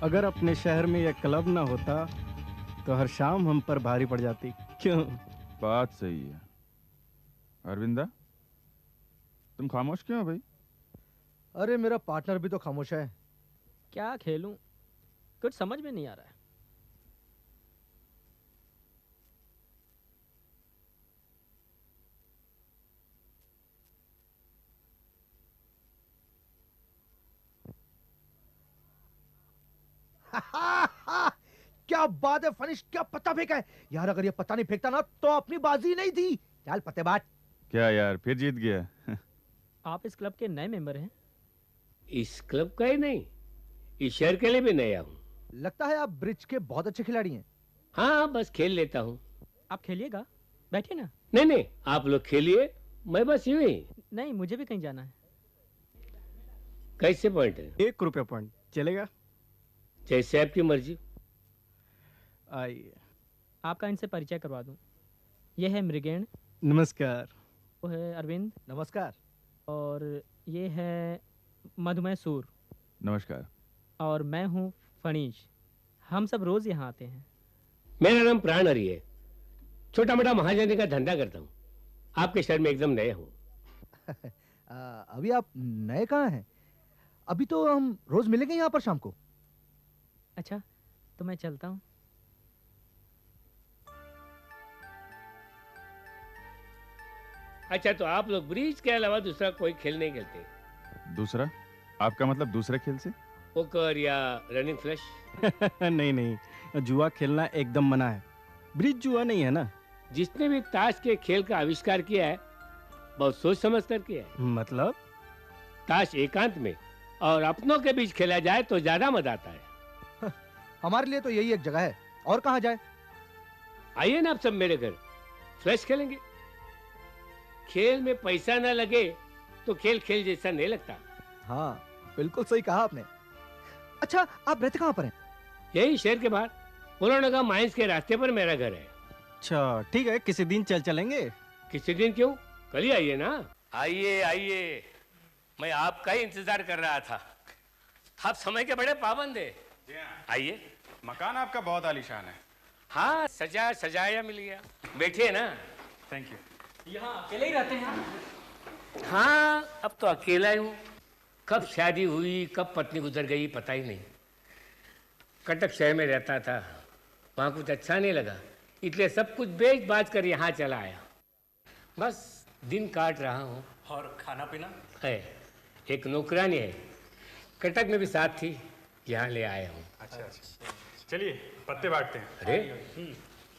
अगर अपने शहर में यह क्लब ना होता तो हर शाम हम पर भारी पड़ जाती। क्यों? बात सही है। अरविंदा, तुम खामोश क्यों हो भाई? अरे मेरा पार्टनर भी तो खामोश है। क्या खेलूं, कुछ समझ में नहीं आ रहा है। क्या बात है फनिश, क्या पत्ता फेंका है यार। अगर ये पत्ता नहीं फेंकता ना तो अपनी बाजी नहीं थी। चल पत्ते बाट। क्या यार, फिर जीत गया? आप इस क्लब के नए मेंबर हैं? इस क्लब का ही नहीं, इस शहर के लिए भी नया हूँ। लगता है आप ब्रिज के बहुत अच्छे खिलाड़ी हैं। हाँ, बस खेल लेता हूँ। आप खेलिएगा, बैठिए ना। नहीं नहीं, आप लोग खेलिए, मैं बस यूं ही। नहीं, मुझे भी कहीं जाना है। कैसे पॉइंट है? ₹1 पॉइंट चलेगा? जैसे आपकी मर्जी। आइए। आपका इनसे परिचय करवा दूं। यह है मृगेण, नमस्कार। वो है अरविंद, नमस्कार। और ये है मधुमेह सूर, नमस्कार। और मैं हूँ फणीश। हम सब रोज यहाँ आते हैं। मेरा नाम प्राण हरि है। छोटा मोटा महाजनी का धंधा करता हूँ। आपके शहर में एकदम नया हूँ। अभी आप नए कहाँ हैं? अभी तो हम रोज मिलेंगे यहाँ पर शाम को। अच्छा, तो मैं चलता हूँ। अच्छा, तो आप लोग ब्रिज के अलावा दूसरा कोई खेल नहीं खेलते? दूसरा? आपका मतलब दूसरे खेल से? पोकर या रनिंग फ्लैश? नहीं नहीं, जुआ खेलना एकदम मना है। ब्रिज जुआ नहीं है ना। जिसने भी ताश के खेल का आविष्कार किया है, बहुत सोच समझ कर किया है। मतलब? ताश एकांत में और अपनों के बीच खेला जाए तो ज्यादा मजा आता है। हमारे लिए तो यही एक जगह है, और कहाँ जाए? आइए ना आप सब मेरे घर, फ्लैश खेलेंगे। खेल में पैसा ना लगे तो खेल खेल जैसा नहीं लगता। हाँ, बिल्कुल सही कहा आपने। अच्छा, आप रहते कहाँ पर हैं? यही शहर के बाहर पुरानगा माइंस के रास्ते पर मेरा घर है। अच्छा ठीक है, किसी दिन चलेंगे। किसी दिन क्यों, कल ही आइए ना। आइए आइए, मैं आपका ही इंतजार कर रहा था। आप समय के बड़े पाबंद है। आइए। मकान आपका बहुत आलीशान है। हाँ, सजा सजाया मिल गया। बैठिए ना। Thank you. यहाँ अकेले ही रहते हैं? हाँ, अब तो अकेला ही हूँ। कब शादी हुई, कब पत्नी गुजर गई, पता ही नहीं। कटक शहर में रहता था, वहाँ कुछ अच्छा नहीं लगा, इसलिए सब कुछ बेच बाच कर यहाँ चला आया। बस दिन काट रहा हूँ। और खाना पीना? है, एक नौकरानी है, कटक में भी साथ थी, यहाँ ले आया हूँ। अच्छा अच्छा, चलिए पत्ते बांटते हैं।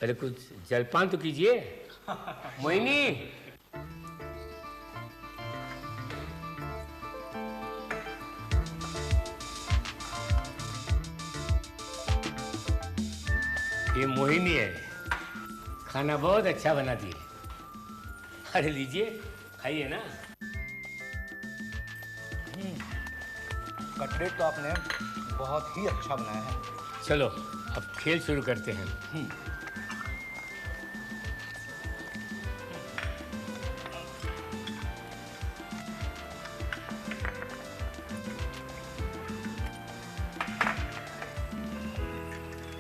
अरे कुछ जलपान तो कीजिए। मोहिनी। ये मोहिनी है, खाना बहुत अच्छा बनाती है। अरे लीजिए, खाइए ना। कटलेट तो आपने बहुत ही अच्छा बनाया है। चलो अब खेल शुरू करते हैं।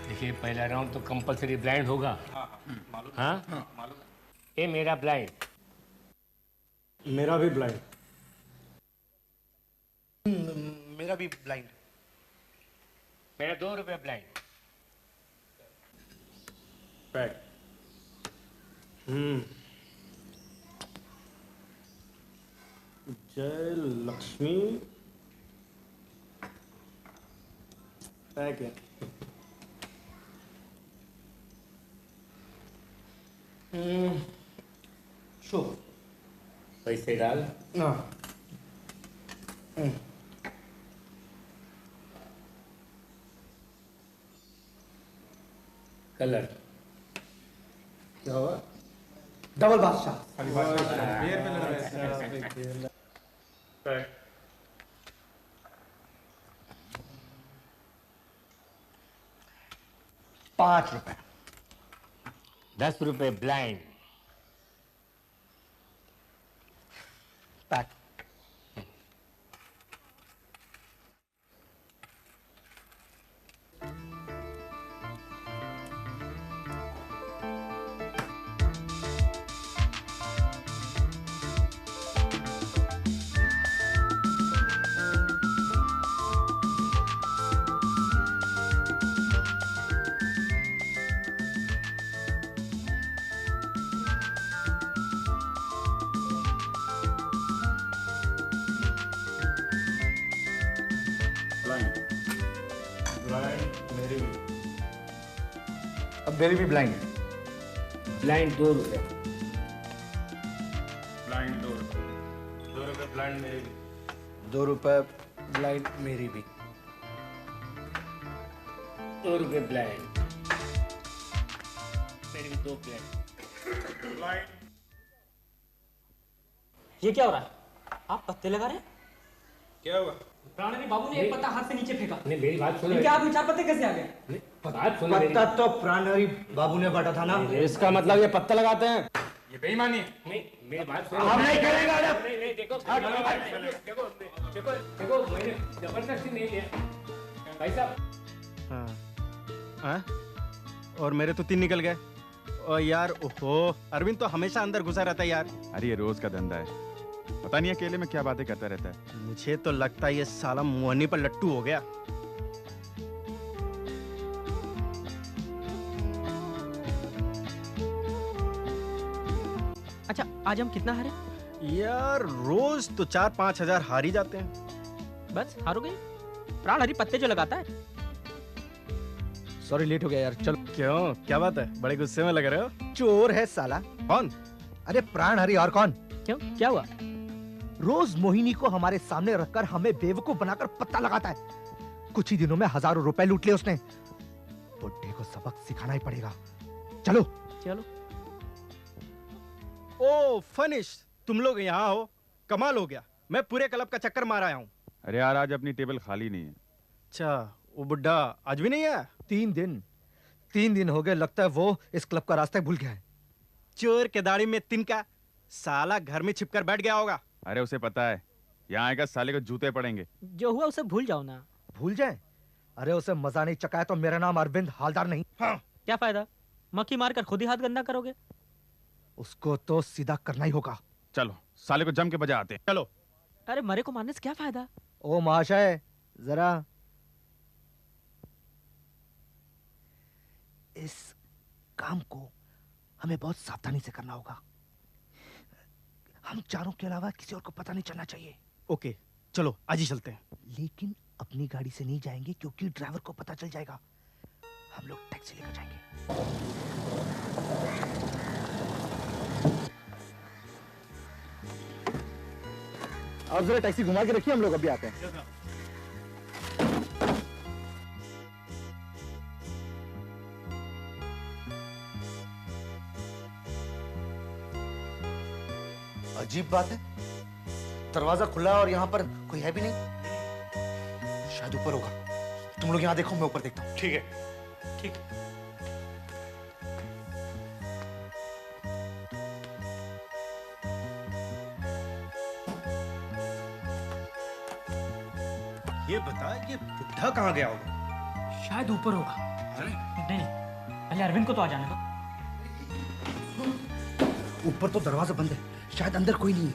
देखिए, पहला राउंड तो कंपलसरी ब्लाइंड होगा। मालूम। हाँ, मालूम। ये मेरा ब्लाइंड। मेरा भी ब्लाइंड। मेरा भी ब्लाइंड। मेरा ₹2 ब्लाइंड। पैक। जय लक्ष्मी। पैक है। शो। पैसे डाल। हाँ। कलर। क्या हुआ? डबल बादशाह। ₹5। ₹10 ब्लाइंड। पैक। मेरी भी ब्लाइंड है। ब्लाइंड 2 रुपए। ब्लाइंड 2 रुपए। 2 रुपए ब्लाइंड मेरी भी। 2 रुपए ब्लाइंड मेरी भी। 2 रुपए ब्लाइंड। मेरी भी 2 ब्लाइंड। ये क्या हो रहा है? आप पत्ते लगा रहे हैं? क्या हुआ? प्राणी बाबू ने एक पत्ता हाथ से नीचे फेंका। नहीं मेरी बात सुनो। इनके हाथ में 4 पत्ते कैसे आ गए? बात सुनो मेरी। पत्ता तो प्राणहरि बाबू ने बांटा था ना। इसका मतलब ये पत्ते लगाते हैं। ये बेईमानी है। नहीं मेरी बात सुनो। हम नहीं खेलेंगे अरे। नहीं देखो देखो देखो देखो मैंने जबरदस्ती नहीं लिया भाई साहब। हाँ हाँ? और मेरे तो 3 निकल गए। और यार ओहो, अरविंद तो हमेशा अंदर घुसा रहता है यार। अरे ये रोज का धंधा है, पता नहीं अकेले में क्या बातें करता रहता है। मुझे तो लगता है ये साला मुहन्नी पर लट्टू हो गया। अच्छा आज हम कितना हारे? यार रोज तो 4-5 हजार हार ही जाते हैं। बस हारोगे? प्राण हरी पत्ते जो लगाता है। सॉरी लेट हो गया यार। चलो। क्यों, क्या बात है? बड़े गुस्से में लग रहे हो? चोर है साला। कौन? अरे प्राणहरि और कौन? क्यों, क्या हुआ? रोज मोहिनी को हमारे सामने रखकर हमें बेवकूफ बनाकर पत्ता लगाता है। कुछ ही दिनों में हजारों रुपए लूट लिए उसने। बुड्ढे को सबक सिखाना ही पड़ेगा। चलो चलो। ओ फनिश, तुम लोग यहाँ हो, कमाल हो गया। मैं पूरे क्लब का चक्कर मार आया हूँ। अरे यार आज अपनी टेबल खाली नहीं है। अच्छा, वो बुड्ढा आज भी नहीं आया? 3 दिन हो गए, लगता है वो इस क्लब का रास्ता भूल गया है। चोर के दाढ़ी में तिनका, साला घर में छिपकर बैठ गया होगा। अरे उसे पता है यहाँ आएगा साले को जूते पड़ेंगे। जो हुआ उसे भूल जाओ ना। भूल जाए? अरे उसे मजा नहीं चकाया तो मेरा नाम अरविंद हालदार नहीं। हाँ। क्या फायदा, मक्खी मारकर खुद ही हाथ गंदा करोगे। उसको तो सीधा करना ही होगा। चलो साले को जम के बजा आते हैं। चलो। अरे मरे को मारने से क्या फायदा। ओ महाशय जरा इस काम को हमें बहुत सावधानी से करना होगा। हम चारों के अलावा किसी और को पता नहीं चलना चाहिए। ओके चलो आज ही चलते हैं। लेकिन अपनी गाड़ी से नहीं जाएंगे क्योंकि ड्राइवर को पता चल जाएगा। हम लोग टैक्सी लेकर जाएंगे। आप जरा टैक्सी घुमा के रखिए, हम लोग अभी आते हैं। अजीब बात है, दरवाजा खुला है और यहाँ पर कोई है भी नहीं। शायद ऊपर होगा। तुम लोग यहाँ देखो, मैं ऊपर देखता हूँ। ठीक है। ठीक। ये बता, ये बुड्ढा कहाँ गया होगा? शायद ऊपर होगा। नहीं, पहले अरविंद को तो आ जाने दो। ऊपर तो दरवाजा बंद है, शायद अंदर कोई नहीं है।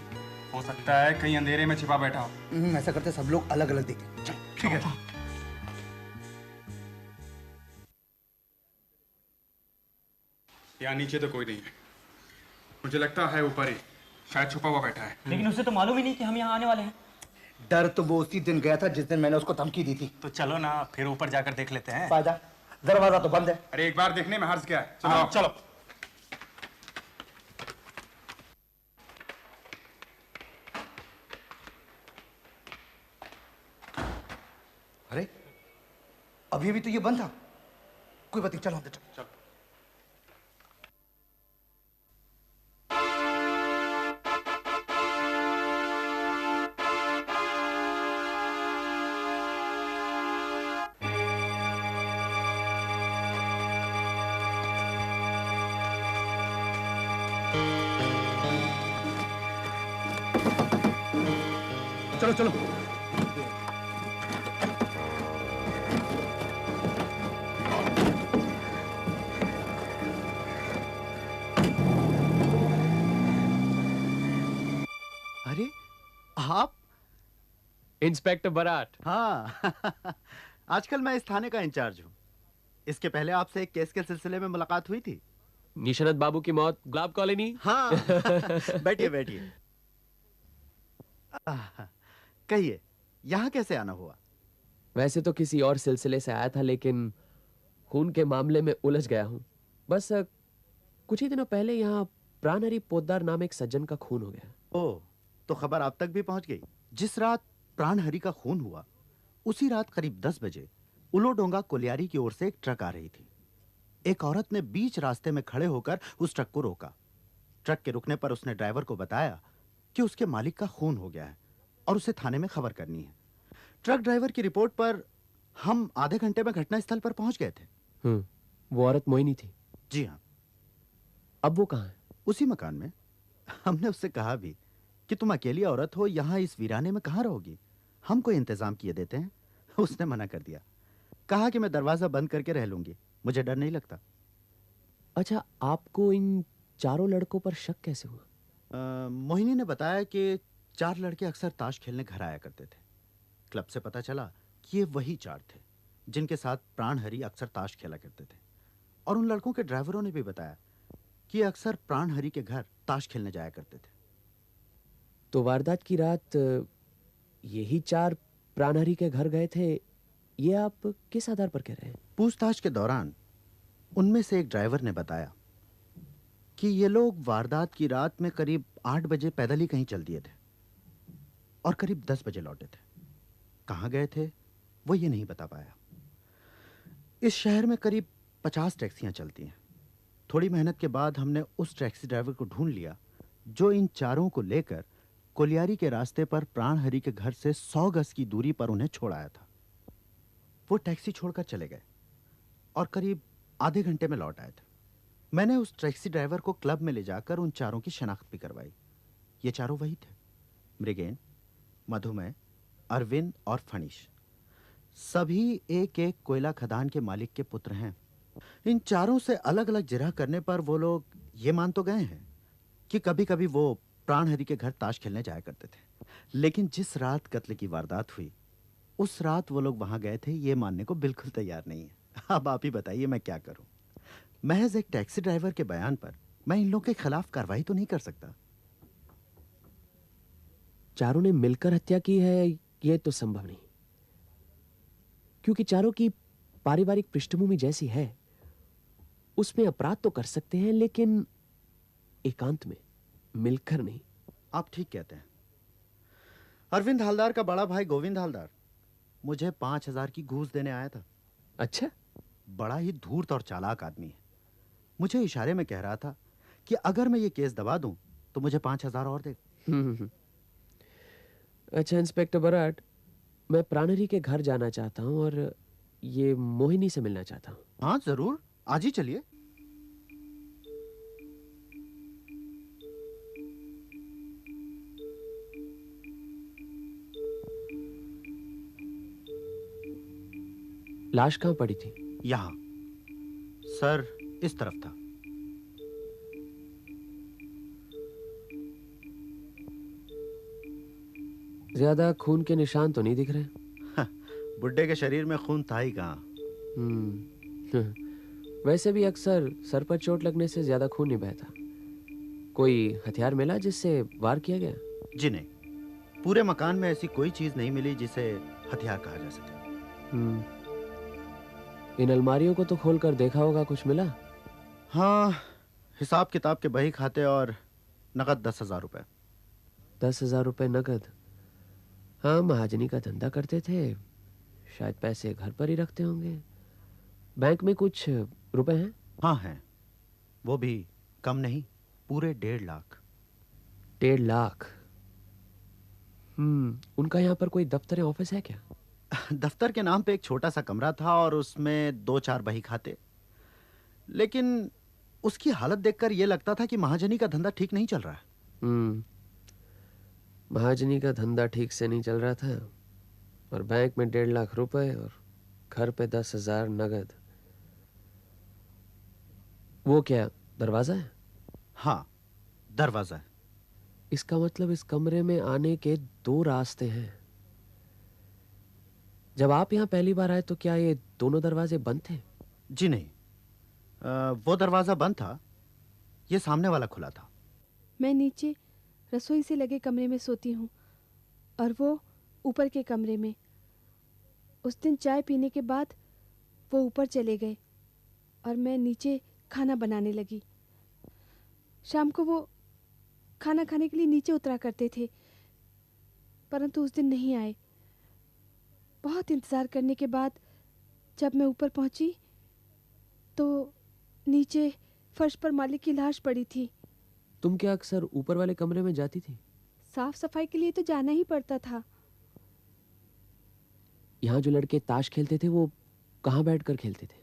हो सकता है कहीं अंधेरे में छिपा बैठा हो। ऐसा करते सब लोग अलग अलग देखें। चल। ठीक है। यहाँ नीचे तो कोई नहीं है, मुझे लगता है ऊपर ही शायद छुपा हुआ बैठा है। लेकिन उसे तो मालूम ही नहीं कि हम यहाँ आने वाले हैं। डर तो वो उसी दिन गया था जिस दिन मैंने उसको धमकी दी थी। तो चलो ना फिर ऊपर जाकर देख लेते हैं। फायदा, दरवाजा तो बंद है। अरे एक बार देखने में हर्ज क्या है। चलो हाँ, चलो। अरे अभी अभी तो ये बंद था। कोई बात नहीं, चलो अंदर चलो। चलो। चलो चलो। अरे आप? इंस्पेक्टर बराट। हाँ आजकल मैं इस थाने का इंचार्ज हूँ। इसके पहले आपसे एक केस के सिलसिले में मुलाकात हुई थी। निशानत बाबू की मौत, गुलाब कॉलोनी। हाँ बैठिए बैठिए। कहिए यहाँ कैसे आना हुआ? वैसे तो किसी और सिलसिले से आया था, लेकिन खून के मामले में उलझ गया हूँ। बस कुछ ही दिनों पहले यहाँ प्राणहरि पोद्दार नाम एक सज्जन का खून हो गया। ओ, तो खबर आप तक भी पहुंच गई। जिस रात प्राणहरि का खून हुआ उसी रात करीब 10 बजे उलोडोंगा कोलियारी की ओर से एक ट्रक आ रही थी। एक औरत ने बीच रास्ते में खड़े होकर उस ट्रक को रोका। ट्रक के रुकने पर उसने ड्राइवर को बताया कि उसके मालिक का खून हो गया है और उसे थाने में खबर करनी है। ट्रक ड्राइवर की रिपोर्ट पर हम आधे घंटे में घटनास्थल पर पहुंच गए थे। वो औरत मोहिनी थी। जी हाँ। अब वो कहाँ है? उसी मकान में। हमने उससे कहा भी कि तुम अकेली औरत हो, यहां इस वीराने में कहां रहोगी, हम कोई इंतजाम किए देते हैं। उसने मना कर दिया, कहा कि मैं दरवाजा बंद करके रह लूंगी, मुझे डर नहीं लगता। अच्छा, आपको इन चारों लड़कों पर शक कैसे हुआ? मोहिनी ने बताया कि 4 लड़के अक्सर ताश खेलने घर आया करते थे। क्लब से पता चला कि ये वही 4 थे जिनके साथ प्राणहरि अक्सर ताश खेला करते थे। और उन लड़कों के ड्राइवरों ने भी बताया कि अक्सर प्राणहरि के घर ताश खेलने जाया करते थे। तो वारदात की रात यही 4 प्राणहरि के घर गए थे, ये आप किस आधार पर कह रहे हैं? पूछताछ के दौरान उनमें से एक ड्राइवर ने बताया कि ये लोग वारदात की रात में करीब 8 बजे पैदल ही कहीं चल दिए थे और करीब 10 बजे लौटे थे। कहाँ गए थे वो ये नहीं बता पाया। इस शहर में करीब 50 टैक्सियां चलती हैं। थोड़ी मेहनत के बाद हमने उस टैक्सी ड्राइवर को ढूंढ लिया जो इन चारों को लेकर कोलियारी के रास्ते पर प्राणहरि के घर से 100 गज की दूरी पर उन्हें छोड़ आया था। वो टैक्सी छोड़कर चले गए और करीब आधे घंटे में लौट आए थे। मैंने उस टैक्सी ड्राइवर को क्लब में ले जाकर उन चारों की शनाख्त भी करवाई। ये चारों वही थे, मृगेन, मधुमेह, अरविंद और फणीश। सभी एक एक कोयला खदान के मालिक के पुत्र हैं। इन चारों से अलग अलग जिरह करने पर वो लोग ये मान तो गए हैं कि कभी कभी वो प्राणहरि के घर ताश खेलने जाया करते थे, लेकिन जिस रात कत्ल की वारदात हुई उस रात वो लोग वहां गए थे ये मानने को बिल्कुल तैयार नहीं है। अब आप ही बताइए मैं क्या करूं। महज एक टैक्सी ड्राइवर के बयान पर मैं इन लोगों के खिलाफ कार्रवाई तो नहीं कर सकता। चारों ने मिलकर हत्या की है ये तो संभव नहीं, क्योंकि चारों की पारिवारिक पृष्ठभूमि जैसी है। उसमें अपराध तो कर सकते हैं लेकिन एकांत में, मिलकर नहीं। आप ठीक कहते हैं। अरविंद हालदार का बड़ा भाई गोविंद हालदार मुझे 5,000 की घूस देने आया था। अच्छा, बड़ा ही धूर्त और चालाक आदमी है। मुझे इशारे में कह रहा था कि अगर मैं ये केस दबा दूं तो मुझे 5,000 और दे। अच्छा इंस्पेक्टर बराट, मैं प्राणहरि के घर जाना चाहता हूं और ये मोहिनी से मिलना चाहता हूं। हाँ जरूर, आज ही चलिए। लाश कहां पड़ी थी? यहां, सर इस तरफ था। ज्यादा खून के निशान तो नहीं दिख रहे। बुड्ढे के शरीर में खून था ही कहां। वैसे भी अक्सर सर पर चोट लगने से ज्यादा खून नहीं बहता। कोई हथियार मिला जिससे वार किया गया? जी नहीं, पूरे मकान में ऐसी कोई चीज नहीं मिली जिसे हथियार कहा जा सके। इन अलमारियों को तो खोलकर देखा होगा, कुछ मिला? हाँ, हिसाब किताब के बही खाते और नकद 10,000 रुपए। 10,000 रुपए नकद? हाँ, महाजनी का धंधा करते थे, शायद पैसे घर पर ही रखते होंगे। बैंक में कुछ रुपए हैं? हाँ हैं, वो भी कम नहीं, पूरे 1.5 लाख। 1.5 लाख? उनका यहाँ पर कोई दफ्तर या ऑफिस है क्या? दफ्तर के नाम पे एक छोटा सा कमरा था और उसमें 2-4 बही खाते, लेकिन उसकी हालत देखकर यह लगता था कि महाजनी का धंधा ठीक नहीं चल रहा है। महाजनी का धंधा ठीक से नहीं चल रहा था और बैंक में 1.5 लाख रुपए और घर पे 10,000 नगद। वो क्या दरवाजा है? हाँ, दरवाजा है। इसका मतलब इस कमरे में आने के 2 रास्ते हैं। जब आप यहाँ पहली बार आए तो क्या ये दोनों दरवाजे बंद थे? जी नहीं, वो दरवाजा बंद था, ये सामने वाला खुला था। मैं नीचे रसोई से लगे कमरे में सोती हूँ और वो ऊपर के कमरे में। उस दिन चाय पीने के बाद वो ऊपर चले गए और मैं नीचे खाना बनाने लगी। शाम को वो खाना खाने के लिए नीचे उतरा करते थे, परंतु उस दिन नहीं आए। बहुत इंतज़ार करने के बाद जब मैं ऊपर पहुंची तो नीचे फर्श पर मालिक की लाश पड़ी थी। तुम क्या अक्सर ऊपर वाले कमरे में जाती थी? साफ सफाई के लिए तो जाना ही पड़ता था। यहाँ जो लड़के ताश खेलते थे वो कहाँ बैठकर खेलते थे?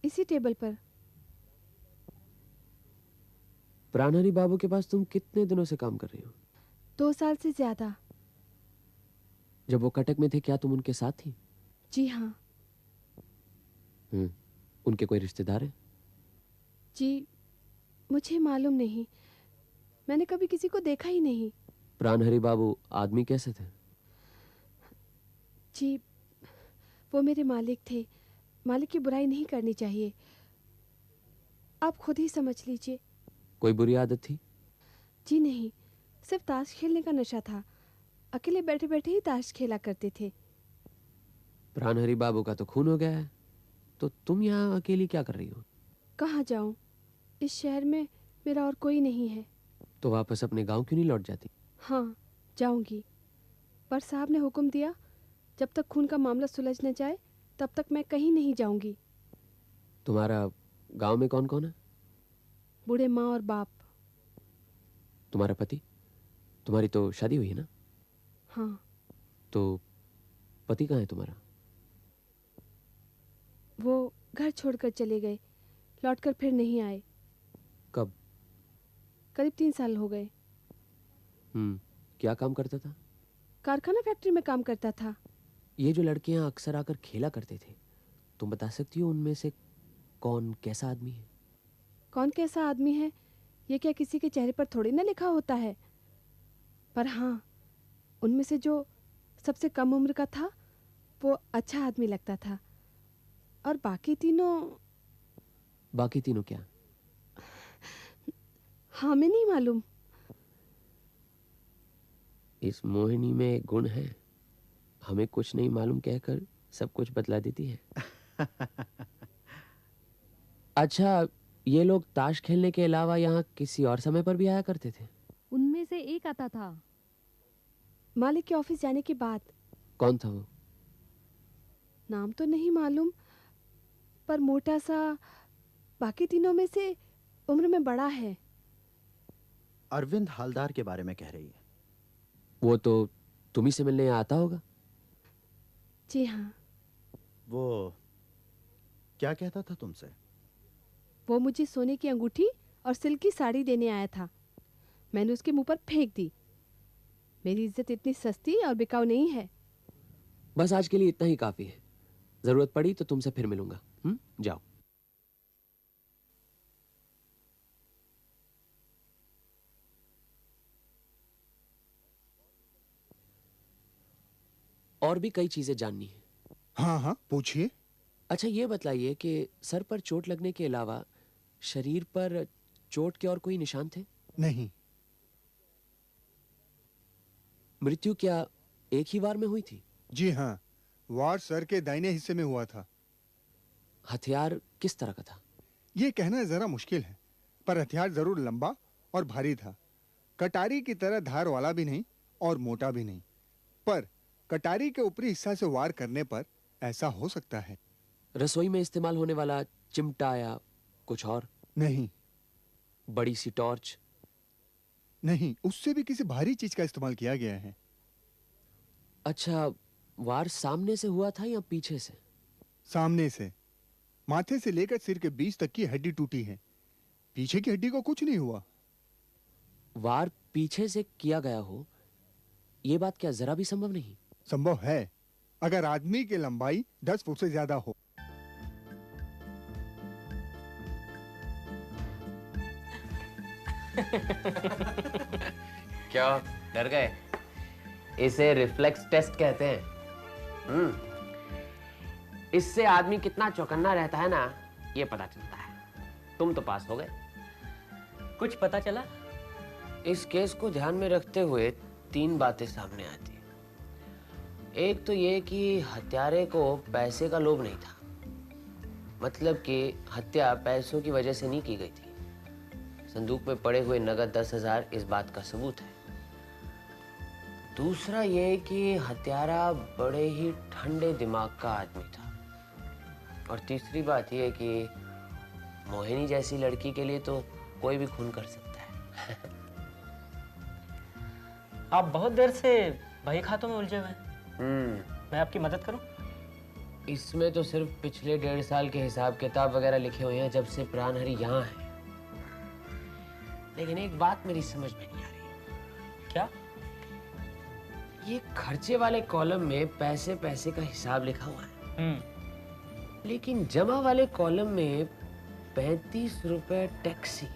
इसी टेबल पर। प्राणहरि बाबू के पास तुम कितने दिनों से काम कर रही हो? 2 साल से ज्यादा। जब वो कटक में थे क्या तुम उनके साथ थी? जी हाँ। उनके कोई रिश्तेदार है? जी मुझे मालूम नहीं, मैंने कभी किसी को देखा ही नहीं। प्राणहरि बाबू आदमी कैसे थे? जी वो मेरे मालिक थे। मालिक की बुराई नहीं करनी चाहिए, आप खुद ही समझ लीजिए। कोई बुरी आदत थी? जी नहीं, सिर्फ ताश खेलने का नशा था। अकेले बैठे बैठे ही ताश खेला करते थे। प्राणहरि बाबू का तो खून हो गया है, तो तुम यहाँ अकेली क्या कर रही हो? कहाँ जाऊँ, इस शहर में मेरा और कोई नहीं है। तो वापस अपने गांव क्यों नहीं लौट जाती? हाँ जाऊंगी, पर साहब ने हुक्म दिया जब तक खून का मामला सुलझ न जाए तब तक मैं कहीं नहीं जाऊंगी। तुम्हारा गांव में कौन कौन है? बूढ़े माँ और बाप। तुम्हारा पति? तुम्हारी तो शादी हुई है ना? हाँ। तो पति कहाँ है तुम्हारा? वो घर छोड़कर चले गए, लौटकर फिर नहीं आए। कब? करीब 3 साल हो गए। क्या काम करता था? कारखाना फैक्ट्री में काम करता था। ये जो लड़के यहाँ अक्सर आकर खेला करते थे, तुम बता सकती हो उनमें से कौन कैसा आदमी है? कौन कैसा आदमी है ये क्या किसी के चेहरे पर थोड़ी ना लिखा होता है, पर हाँ उनमें से जो सबसे कम उम्र का था वो अच्छा आदमी लगता था, और बाकी तीनों क्या? हाँ मैं नहीं मालूम। इस मोहिनी में एक गुण है, हमें कुछ नहीं मालूम कहकर सब कुछ बतला देती है। अच्छा, ये लोग ताश खेलने के अलावा यहाँ किसी और समय पर भी आया करते थे? उनमें से एक आता था। मालिक के ऑफिस जाने के बाद। कौन था वो? नाम तो नहीं मालूम, पर मोटा सा, बाकी तीनों में से उम्र में बड़ा है। अरविंद हालदार के बारे में कह रही है? वो तो तुम्ही से मिलने आता होगा। जी हाँ। वो क्या कहता था तुमसे? वो मुझे सोने की अंगूठी और सिल्क की साड़ी देने आया था। मैंने उसके मुंह पर फेंक दी। मेरी इज्जत इतनी सस्ती और बिकाऊ नहीं है। बस आज के लिए इतना ही काफी है, जरूरत पड़ी तो तुमसे फिर मिलूंगा। जाओ। और भी कई चीजें जाननी है। हाँ हाँ पूछिए। अच्छा ये बतलाइए कि सर पर चोट लगने के अलावा शरीर पर चोट के और कोई निशान थे? नहीं। मृत्यु क्या एक ही वार में हुई थी? जी हाँ, वार सर के दाहिने हिस्से में हुआ था। हथियार किस तरह का था? ये कहना जरा मुश्किल है, पर हथियार जरूर लंबा और भारी था। कटारी की तरह धार वाला भी नहीं और मोटा भी नहीं, पर कटारी के ऊपरी हिस्सा से वार करने पर ऐसा हो सकता है। रसोई में इस्तेमाल होने वाला चिमटा या कुछ और? नहीं। बड़ी सी टॉर्च? नहीं, उससे भी किसी भारी चीज का इस्तेमाल किया गया है। अच्छा, वार सामने से हुआ था या पीछे से? सामने से। माथे से लेकर सिर के बीच तक की हड्डी टूटी है, पीछे की हड्डी को कुछ नहीं हुआ। वार पीछे से किया गया हो, यह बात क्या जरा भी संभव नहीं? संभव है, अगर आदमी की लंबाई 10 फुट से ज्यादा हो। क्या डर गए? इसे रिफ्लेक्स टेस्ट कहते हैं। इससे आदमी कितना चौकन्ना रहता है ना, ये पता चलता है। तुम तो पास हो गए। कुछ पता चला? इस केस को ध्यान में रखते हुए 3 बातें सामने आती हैं। एक तो ये कि हत्यारे को पैसे का लोभ नहीं था। मतलब कि हत्या पैसों की वजह से नहीं की गई थी। संदूक में पड़े हुए नगद 10,000 इस बात का सबूत है। दूसरा ये कि हत्यारा बड़े ही ठंडे दिमाग का आदमी था। और तीसरी बात यह कि मोहिनी जैसी लड़की के लिए तो कोई भी खून कर सकता है। आप बहुत देर से बही खातों में उलझे हुए हैं। मैं आपकी मदद करूं? इसमें तो सिर्फ पिछले 1.5 साल के हिसाब किताब वगैरह लिखे हुए हैं जब से प्राणहरि यहाँ है। लेकिन एक बात मेरी समझ में नहीं आ रही। क्या? ये खर्चे वाले कॉलम में पैसे पैसे का हिसाब लिखा हुआ है, लेकिन जमा वाले कॉलम में 35 रुपए टैक्सी।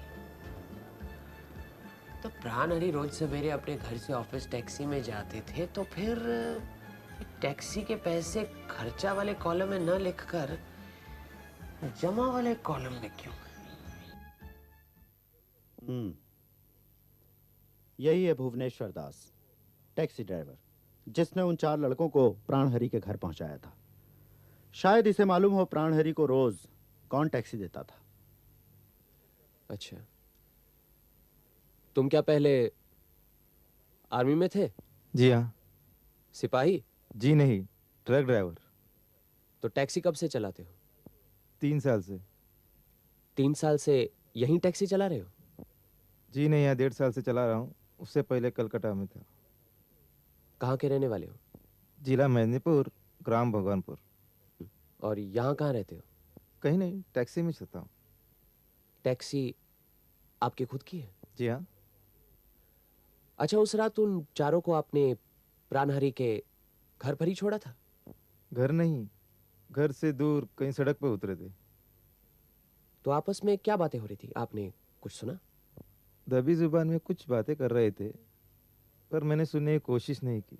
तो प्राणहरि रोज सवेरे अपने घर से ऑफिस टैक्सी में जाते थे, तो फिर टैक्सी के पैसे खर्चा वाले कॉलम में न लिखकर जमा वाले कॉलम में क्यों? यही है भुवनेश्वर दास, टैक्सी ड्राइवर, जिसने उन 4 लड़कों को प्राणहरि के घर पहुंचाया था। शायद इसे मालूम हो प्राणहरि को रोज कौन टैक्सी देता था। अच्छा, तुम क्या पहले आर्मी में थे? जी हाँ। सिपाही? जी नहीं, ट्रक ड्राइवर। तो टैक्सी कब से चलाते हो? 3 साल से। 3 साल से यहीं टैक्सी चला रहे हो? जी नहीं, यहाँ 1.5 साल से चला रहा हूँ। उससे पहले कलकत्ता में था। कहाँ के रहने वाले हो? जिला मेदिनीपुर, ग्राम भगवानपुर। और यहाँ कहाँ रहते हो? कहीं नहीं, टैक्सी में चलता हूँ। टैक्सी आपकी खुद की है? जी हाँ। अच्छा, उस रात उन चारों को आपने प्राणहरि के घर पर ही छोड़ा था? घर नहीं, घर से दूर कहीं सड़क पर उतरे थे। तो आपस में क्या बातें हो रही थी? आपने कुछ सुना? दबी जुबान में कुछ बातें कर रहे थे, पर मैंने सुनने की कोशिश नहीं की।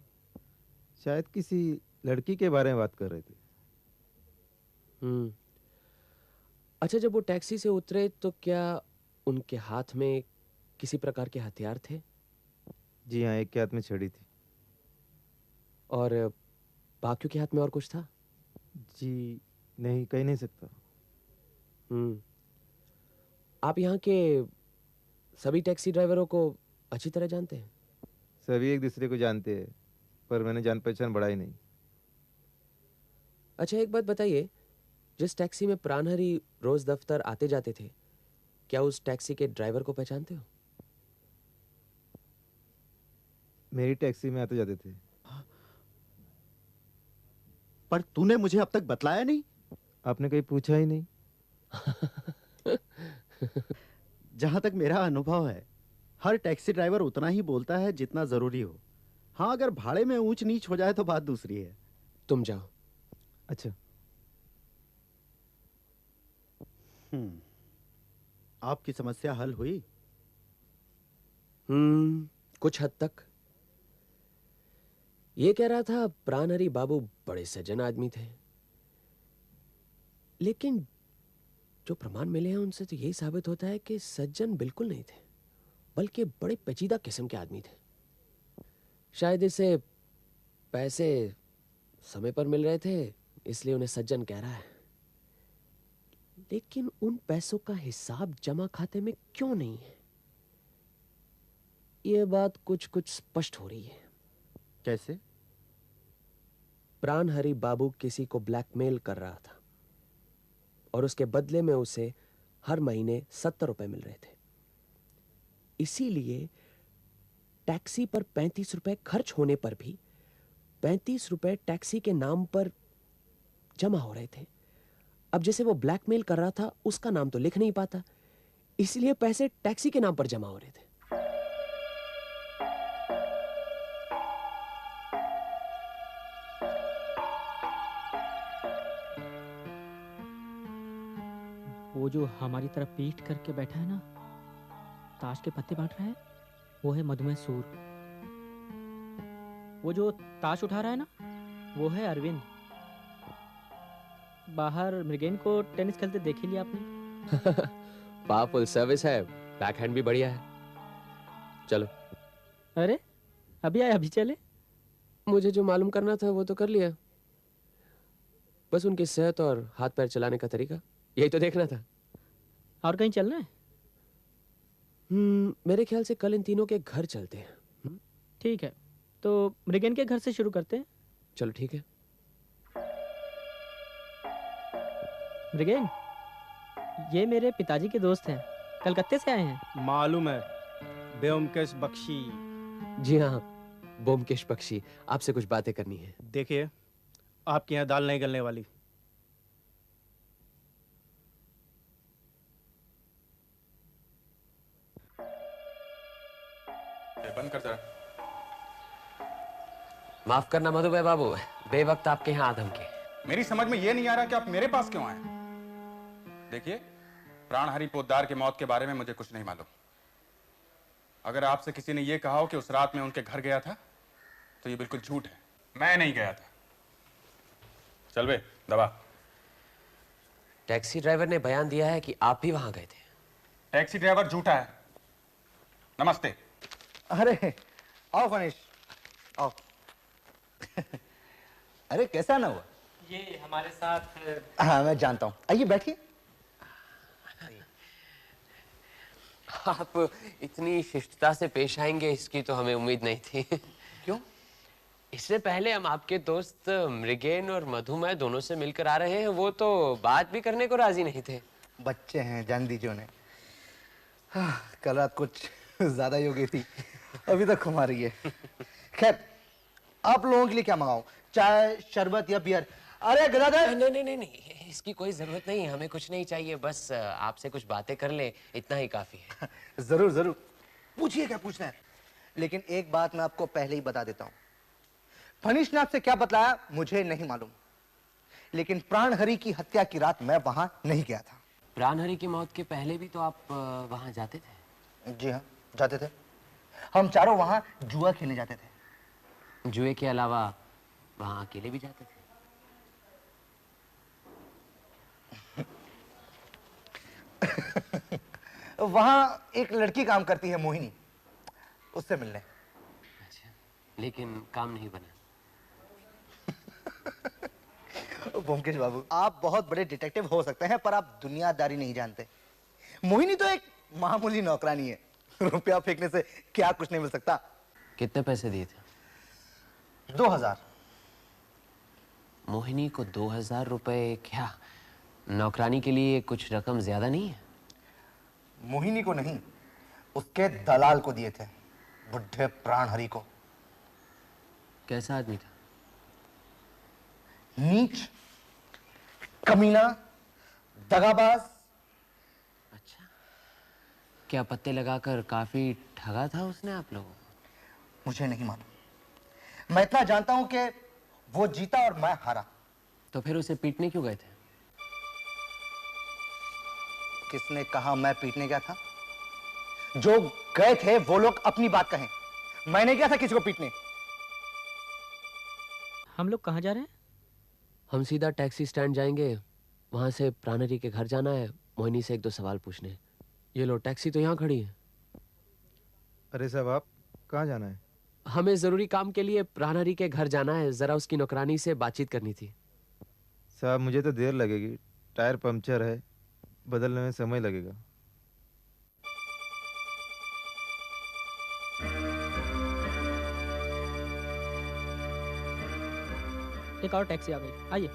शायद किसी लड़की के बारे में बात कर रहे थे। अच्छा, जब वो टैक्सी से उतरे तो क्या उनके हाथ में किसी प्रकार के हथियार थे? जी हाँ, एक के हाथ में छड़ी थी। और बाकियों के हाथ में और कुछ था? जी नहीं, कह नहीं सकता। आप यहाँ के सभी टैक्सी ड्राइवरों को अच्छी तरह जानते हैं? सभी एक दूसरे को जानते हैं, पर मैंने जान पहचान बढ़ाई नहीं। अच्छा, एक बात बताइए, जिस टैक्सी में प्राणहरि रोज दफ्तर आते जाते थे, क्या उस टैक्सी के ड्राइवर को पहचानते हो? मेरी टैक्सी में आते जाते थे। पर तूने मुझे अब तक बतलाया नहीं। आपने कहीं पूछा ही नहीं। जहां तक मेरा अनुभव है, हर टैक्सी ड्राइवर उतना ही बोलता है जितना जरूरी हो। हाँ, अगर भाड़े में ऊंच नीच हो जाए तो बात दूसरी है। तुम जाओ। अच्छा। आपकी समस्या हल हुई? कुछ हद तक। ये कह रहा था प्राणहरि बाबू बड़े सज्जन आदमी थे, लेकिन जो प्रमाण मिले हैं उनसे तो यही साबित होता है कि सज्जन बिल्कुल नहीं थे, बल्कि बड़े पेचीदा किस्म के आदमी थे। शायद इसे पैसे समय पर मिल रहे थे, इसलिए उन्हें सज्जन कह रहा है। लेकिन उन पैसों का हिसाब जमा खाते में क्यों नहीं है? यह बात कुछ कुछ स्पष्ट हो रही है। कैसे? प्राणहरि बाबू किसी को ब्लैकमेल कर रहा था और उसके बदले में उसे हर महीने 70 रुपए मिल रहे थे। इसीलिए टैक्सी पर 35 रुपए खर्च होने पर भी 35 रुपए टैक्सी के नाम पर जमा हो रहे थे। अब जैसे वो ब्लैकमेल कर रहा था, उसका नाम तो लिख नहीं पाता, इसलिए पैसे टैक्सी के नाम पर जमा हो रहे थे। वो जो हमारी तरफ पीठ करके बैठा है ना, ताश के पत्ते बांट रहा है, वो है मधुमेह सूर। वो जो ताश उठा रहा है ना, वो है अरविंद। बाहर मृगेन को टेनिस खेलते देख ही लिया आपने। पावरफुल सर्विस है, बैकहैंड भी बढ़िया है। चलो। अरे अभी आए, अभी चले? मुझे जो मालूम करना था वो तो कर लिया, बस उनकी सेहत और हाथ पैर चलाने का तरीका। यही तो देखना था। और कहीं चलना है? मेरे ख्याल से कल इन तीनों के घर चलते हैं। ठीक है, तो मृगेन के घर से शुरू करते हैं। चलो ठीक है। मृगेन, ये मेरे पिताजी के दोस्त हैं, कलकत्ते से आए हैं। मालूम है, ब्योमकेश बख्शी। जी हाँ, ब्योमकेश बख्शी, आपसे कुछ बातें करनी है। देखिए, आपके यहाँ दाल नहीं गलने वाली। बंद कर जरा। माफ करना मधुभाई बाबू, बेवक्त आपके यहाँ आधम के। मेरी समझ में ये नहीं आ रहा कि आप मेरे पास क्यों आए। देखिए, प्राणहरि पोद्दार की मौत के बारे में मुझे कुछ नहीं मालूम। अगर आपसे किसी ने यह कहा हो कि उस रात में उनके घर गया था, तो ये बिल्कुल झूठ है। मैं नहीं गया था। चल बे, दबा। टैक्सी ड्राइवर ने बयान दिया है कि आप भी वहां गए थे। टैक्सी ड्राइवर झूठा है। नमस्ते। अरे आओ फनीश, आओ। अरे कैसा ना हुआ? ये हमारे साथ। हाँ मैं जानता हूँ, आइए बैठिए। आप इतनी शिष्टता से पेश आएंगे इसकी तो हमें उम्मीद नहीं थी। क्यों? इससे पहले हम आपके दोस्त मृगेन और मधुमय दोनों से मिलकर आ रहे हैं, वो तो बात भी करने को राजी नहीं थे। बच्चे हैं, जान दीजिए उन्हें। कल रात कुछ ज्यादा ही हो गई थी, अभी तक घुमा रही है। खैर, आप लोगों के लिए क्या मंगाऊं? चाय, शरबत या बियर? अरे गदाधर! नहीं नहीं नहीं नहीं, इसकी कोई जरूरत नहीं, हमें कुछ नहीं चाहिए, बस आपसे कुछ बातें कर ले, इतना ही काफी है। जरूर जरूर, पूछिए क्या पूछना है। लेकिन एक बात मैं आपको पहले ही बता देता हूं, फनीश ने आपसे क्या बतलाया मुझे नहीं मालूम, लेकिन प्राणहरि की हत्या की रात मैं वहां नहीं गया था। प्राणहरि की मौत के पहले भी तो आप वहां जाते थे? जी हाँ, जाते थे। हम चारों वहां जुआ खेलने जाते थे। जुए के अलावा वहां अकेले भी जाते थे? वहां एक लड़की काम करती है, मोहिनी, उससे मिलने। अच्छा, लेकिन काम नहीं बना? ब्योमकेश बाबू, आप बहुत बड़े डिटेक्टिव हो सकते हैं, पर आप दुनियादारी नहीं जानते। मोहिनी तो एक मामूली नौकरानी है, रुपया फेंकने से क्या कुछ नहीं मिल सकता। कितने पैसे दिए थे? 2000। मोहिनी को 2000 रुपए? क्या नौकरानी के लिए कुछ रकम ज्यादा नहीं है? मोहिनी को नहीं, उसके दलाल को दिए थे, बुढ़े प्राणहरि को। कैसा आदमी था? नीच, कमीना, दगाबाज। अच्छा, क्या पत्ते लगाकर काफी ठगा था उसने आप लोगों को? मुझे नहीं मालूम, मैं इतना जानता हूं कि वो जीता और मैं हारा। तो फिर उसे पीटने क्यों गए थे? किसने कहा मैं पीटने गया था? जो गए थे वो लोग अपनी बात कहें, मैंने गया था किसी को पीटने। हम लोग कहाँ जा रहे हैं? हम सीधा टैक्सी स्टैंड जाएंगे, वहां से प्राणहरि के घर जाना है, मोहिनी से 1-2 सवाल पूछने हैं। ये लो, टैक्सी तो यहाँ खड़ी है। अरे साहब, आप कहाँ जाना है? हमें जरूरी काम के लिए प्राणहरि के घर जाना है, जरा उसकी नौकरानी से बातचीत करनी थी। साहब मुझे तो देर लगेगी, टायर पंक्चर है, बदलने में समय लगेगा। एक और टैक्सी आ गई, आइए।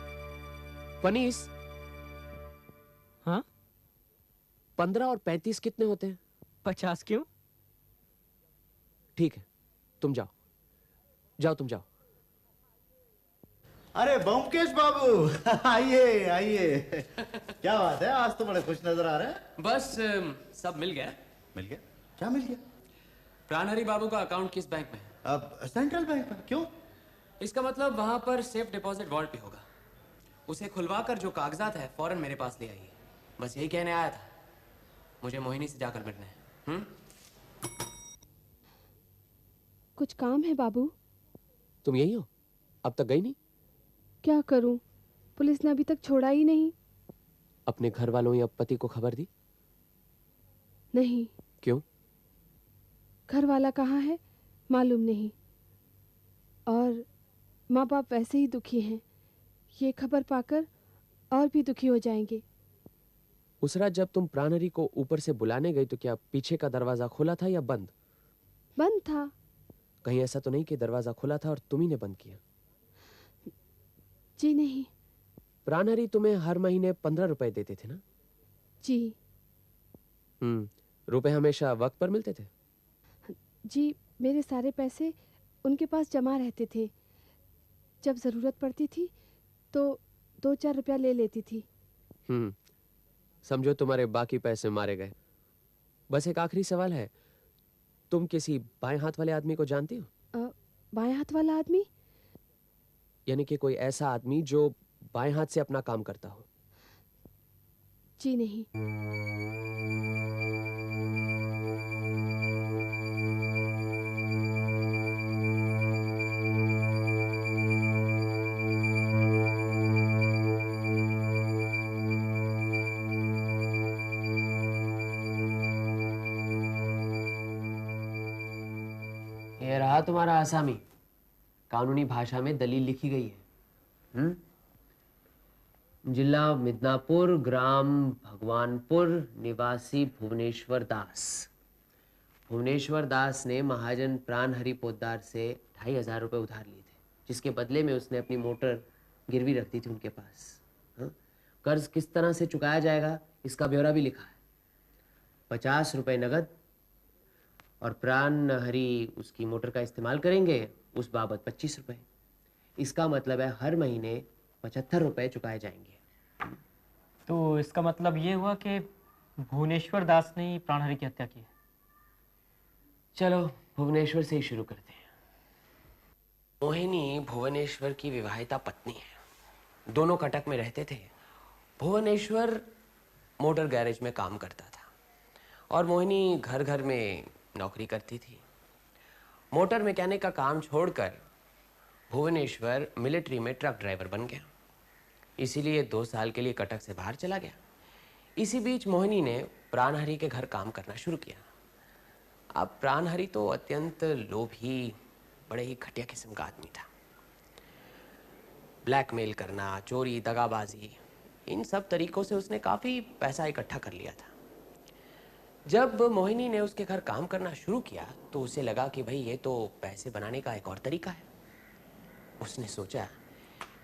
फनीस, हाँ? 15 और 35 कितने होते हैं? 50 क्यों? ठीक है, तुम जाओ जाओ, तुम जाओ। अरे ब्योमकेश बाबू, आइए आइए। क्या बात है, आज तो बड़े खुश नजर आ रहे हैं। बस सब मिल गया। मिल गया? क्या मिल गया? प्राणहरि बाबू का अकाउंट किस बैंक में है? अब सेंट्रल बैंक में। क्यों? इसका मतलब वहां पर सेफ डिपॉजिट वॉल्ट भी होगा। उसे खुलवाकर जो कागजात है फौरन मेरे पास ले आइए। बस यही कहने आया था, मुझे मोहिनी से जाकर मिलना है। कुछ काम है बाबू? तुम यही हो? अब तक गई नहीं? क्या करूं, पुलिस ने अभी तक छोड़ा ही नहीं। अपने घर वालों या पति को खबर दी? नहीं। क्यों? घर वाला कहाँ है मालूम नहीं, और माँ बाप वैसे ही दुखी हैं, ये खबर पाकर और भी दुखी हो जाएंगे। उस रात जब तुम प्राणहरि को ऊपर से बुलाने गई तो क्या पीछे का दरवाजा खुला था या बंद? बंद था। कहीं ऐसा तो नहीं कि दरवाजा खुला था और तुम ही ने बंद किया? जी नहीं। प्राणहरि तुम्हें हर महीने 15 रुपए देते थे ना? जी। रुपए हमेशा वक्त पर मिलते थे? जी, मेरे सारे पैसे उनके पास जमा रहते थे। जब जरूरत पड़ती थी तो 2-4 रुपया ले लेती थी। समझो तुम्हारे बाकी पैसे मारे गए। बस एक आखिरी सवाल है, तुम किसी बाएं हाथ वाले आदमी को जानती हो? बाएं हाथ वाला आदमी? यानी कि कोई ऐसा आदमी जो बाएं हाथ से अपना काम करता हो? जी नहीं। ये रहा तुम्हारा आसामी, कानूनी भाषा में दलील लिखी गई है। जिला मिदनापुर, ग्राम भगवानपुर, निवासी भुवनेश्वर दास। भुवनेश्वर दास ने महाजन प्राणहरि पोद्दार से 2500 रुपये उधार लिए थे, जिसके बदले में उसने अपनी मोटर गिरवी रख दी थी उनके पास। कर्ज किस तरह से चुकाया जाएगा इसका ब्यौरा भी लिखा है। 50 रुपये नगद और प्राणहरि उसकी मोटर का इस्तेमाल करेंगे, उस बाबत 25 रुपये। इसका मतलब है हर महीने 75 रुपये चुकाए जाएंगे। तो इसका मतलब ये हुआ कि भुवनेश्वर दास ने ही प्राणहरि की हत्या की है। चलो भुवनेश्वर से ही शुरू करते हैं। मोहिनी भुवनेश्वर की विवाहिता पत्नी है। दोनों कटक में रहते थे। भुवनेश्वर मोटर गैरेज में काम करता था और मोहिनी घर घर में नौकरी करती थी। मोटर मैकेनिक का काम छोड़कर भुवनेश्वर मिलिट्री में ट्रक ड्राइवर बन गया, इसीलिए 2 साल के लिए कटक से बाहर चला गया। इसी बीच मोहिनी ने प्राणहरि के घर काम करना शुरू किया। अब प्राणहरि तो अत्यंत लोभी, बड़े ही घटिया किस्म का आदमी था। ब्लैकमेल करना, चोरी, दगाबाजी, इन सब तरीकों से उसने काफ़ी पैसा इकट्ठा कर लिया था। जब मोहिनी ने उसके घर काम करना शुरू किया तो उसे लगा कि भाई ये तो पैसे बनाने का एक और तरीका है। उसने सोचा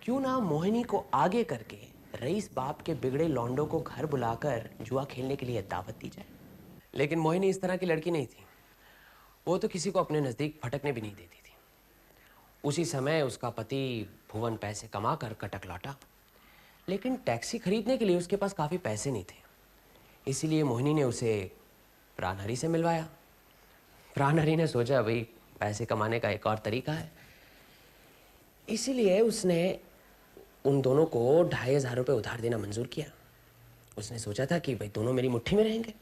क्यों ना मोहिनी को आगे करके रईस बाप के बिगड़े लौंडों को घर बुलाकर जुआ खेलने के लिए दावत दी जाए। लेकिन मोहिनी इस तरह की लड़की नहीं थी। वो तो किसी को अपने नज़दीक फटकने भी नहीं देती थी। उसी समय उसका पति भुवन पैसे कमा कर कटक लौटा, लेकिन टैक्सी खरीदने के लिए उसके पास काफ़ी पैसे नहीं थे। इसीलिए मोहिनी ने उसे प्राणहरि से मिलवाया। प्राणहरि ने सोचा भाई पैसे कमाने का एक और तरीका है, इसीलिए उसने उन दोनों को 2500 रुपये उधार देना मंजूर किया। उसने सोचा था कि भाई दोनों मेरी मुट्ठी में रहेंगे।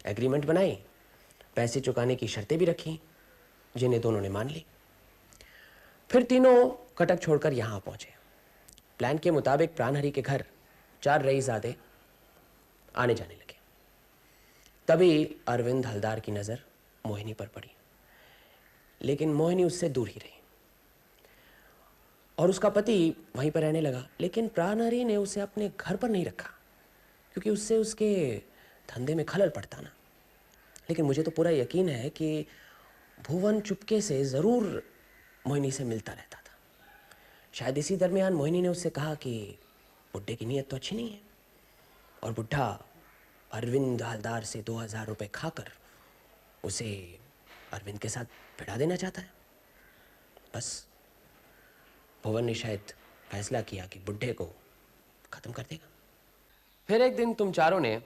एग्रीमेंट बनाई, पैसे चुकाने की शर्तें भी रखी, जिन्हें दोनों ने मान ली। फिर तीनों कटक छोड़कर यहाँ पहुँचे। प्लान के मुताबिक प्राणहरि के घर 4 रईसजादे आने जाने लगे। तभी अरविंद हलदार की नज़र मोहिनी पर पड़ी, लेकिन मोहिनी उससे दूर ही रही और उसका पति वहीं पर रहने लगा। लेकिन प्राणहरि ने उसे अपने घर पर नहीं रखा, क्योंकि उससे उसके धंधे में खलल पड़ता ना। लेकिन मुझे तो पूरा यकीन है कि भुवन चुपके से ज़रूर मोहिनी से मिलता रहता था। शायद इसी दरमियान मोहिनी ने उससे कहा कि बुड्ढे की नीयत तो अच्छी नहीं है और बुड्ढा अरविंद हलदार से 2000 रुपये खाकर उसे अरविंद के साथ भिड़ा देना चाहता है। बस भुवन ने शायद फैसला किया कि बुड्ढे को ख़त्म कर देगा। फिर एक दिन तुम चारों ने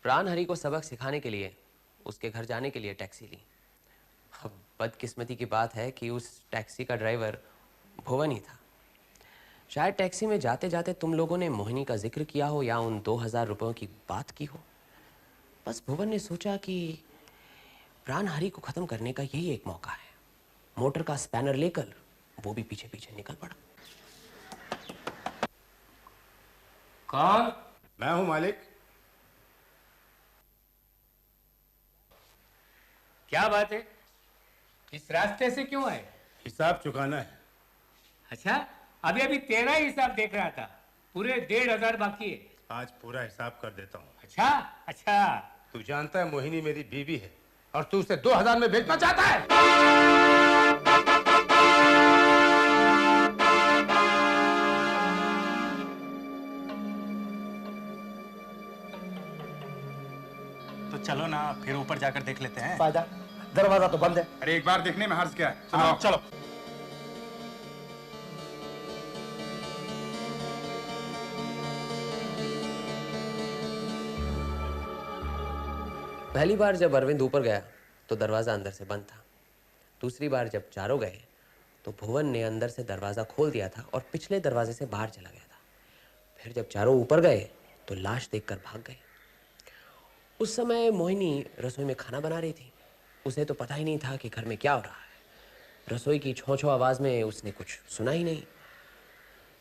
प्राणहरि को सबक सिखाने के लिए उसके घर जाने के लिए टैक्सी ली। अब बदकिस्मती की बात है कि उस टैक्सी का ड्राइवर भुवन ही था। शायद टैक्सी में जाते जाते तुम लोगों ने मोहिनी का जिक्र किया हो या उन 2000 रुपयों की बात की हो। बस भुवन ने सोचा कि प्राणहरि को ख़त्म करने का यही एक मौका है। मोटर का स्पैनर लेकर वो भी पीछे पीछे निकल पड़ा। कौन? मैं हूं मालिक। क्या बात है, इस रास्ते से क्यों आए? हिसाब चुकाना है। अच्छा, अभी अभी तेरा ही हिसाब देख रहा था, पूरे 1500 बाकी है। आज पूरा हिसाब कर देता हूँ। अच्छा अच्छा। तू जानता है मोहिनी मेरी बीवी है और तू उसे 2000 में बेचना चाहता है। तो चलो ना फिर ऊपर जाकर देख लेते हैं। फायदा, दरवाजा तो बंद है। अरे एक बार देखने में हर्ज क्या है? हाँ, चलो। पहली बार जब अरविंद ऊपर गया तो दरवाजा अंदर से बंद था। दूसरी बार जब चारों गए तो भुवन ने अंदर से दरवाजा खोल दिया था और पिछले दरवाजे से बाहर चला गया था। फिर जब चारों ऊपर गए तो लाश देखकर भाग गए। उस समय मोहिनी रसोई में खाना बना रही थी। उसे तो पता ही नहीं था कि घर में क्या हो रहा है। रसोई की छो छो आवाज में उसने कुछ सुना ही नहीं।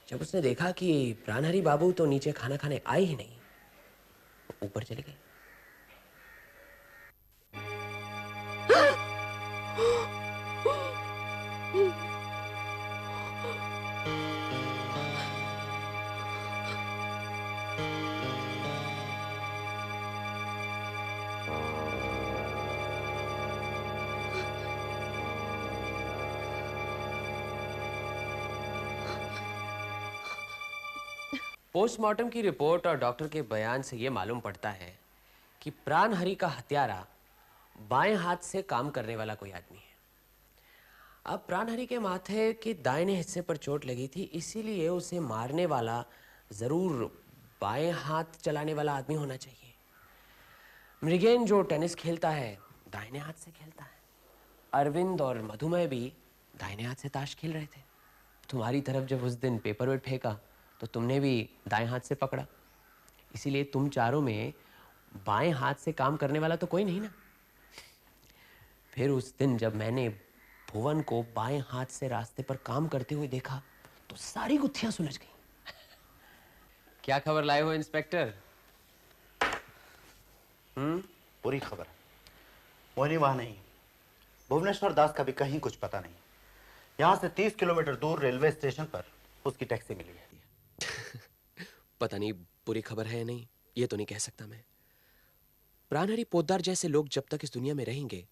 जब उसने देखा कि प्राणहरी बाबू तो नीचे खाना खाने आए ही नहीं, ऊपर चले गए। पोस्टमार्टम की रिपोर्ट और डॉक्टर के बयान से यह मालूम पड़ता है कि प्राणहरि का हत्यारा बाएं हाथ से काम करने वाला कोई आदमी है। अब प्राणहरि के माथे के दाहिने हिस्से पर चोट लगी थी, इसीलिए उसे मारने वाला जरूर बाएं हाथ चलाने वाला आदमी होना चाहिए। मृगेन जो टेनिस खेलता है दाहिने हाथ से खेलता है। अरविंद और मधुमेह भी दाहिने हाथ से ताश खेल रहे थे। तुम्हारी तरफ जब उस दिन पेपर वेट फेंका तो तुमने भी दाएं हाथ से पकड़ा, इसीलिए तुम चारों में बाएं हाथ से काम करने वाला तो कोई नहीं ना। फिर उस दिन जब मैंने भुवन को बाएं हाथ से रास्ते पर काम करते हुए देखा तो सारी गुत्थियां सुलझ गई। क्या खबर लाए हो इंस्पेक्टर? पूरी खबर है। मोहिनी वहां नहीं। भुवनेश्वर दास का भी कहीं कुछ पता नहीं। यहां से 30 किलोमीटर दूर रेलवे स्टेशन पर उसकी टैक्सी मिली है। पता नहीं पूरी खबर है या नहीं, ये तो नहीं कह सकता मैं। प्राणहरि पोद्दार जैसे लोग जब तक इस दुनिया में रहेंगे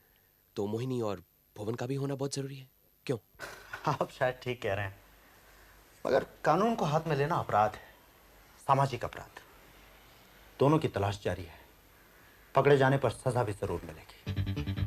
तो मोहिनी और भुवन का भी होना बहुत जरूरी है। क्यों? आप शायद ठीक कह रहे हैं, मगर कानून को हाथ में लेना अपराध है, सामाजिक अपराध। दोनों की तलाश जारी है। पकड़े जाने पर सजा भी जरूर मिलेगी।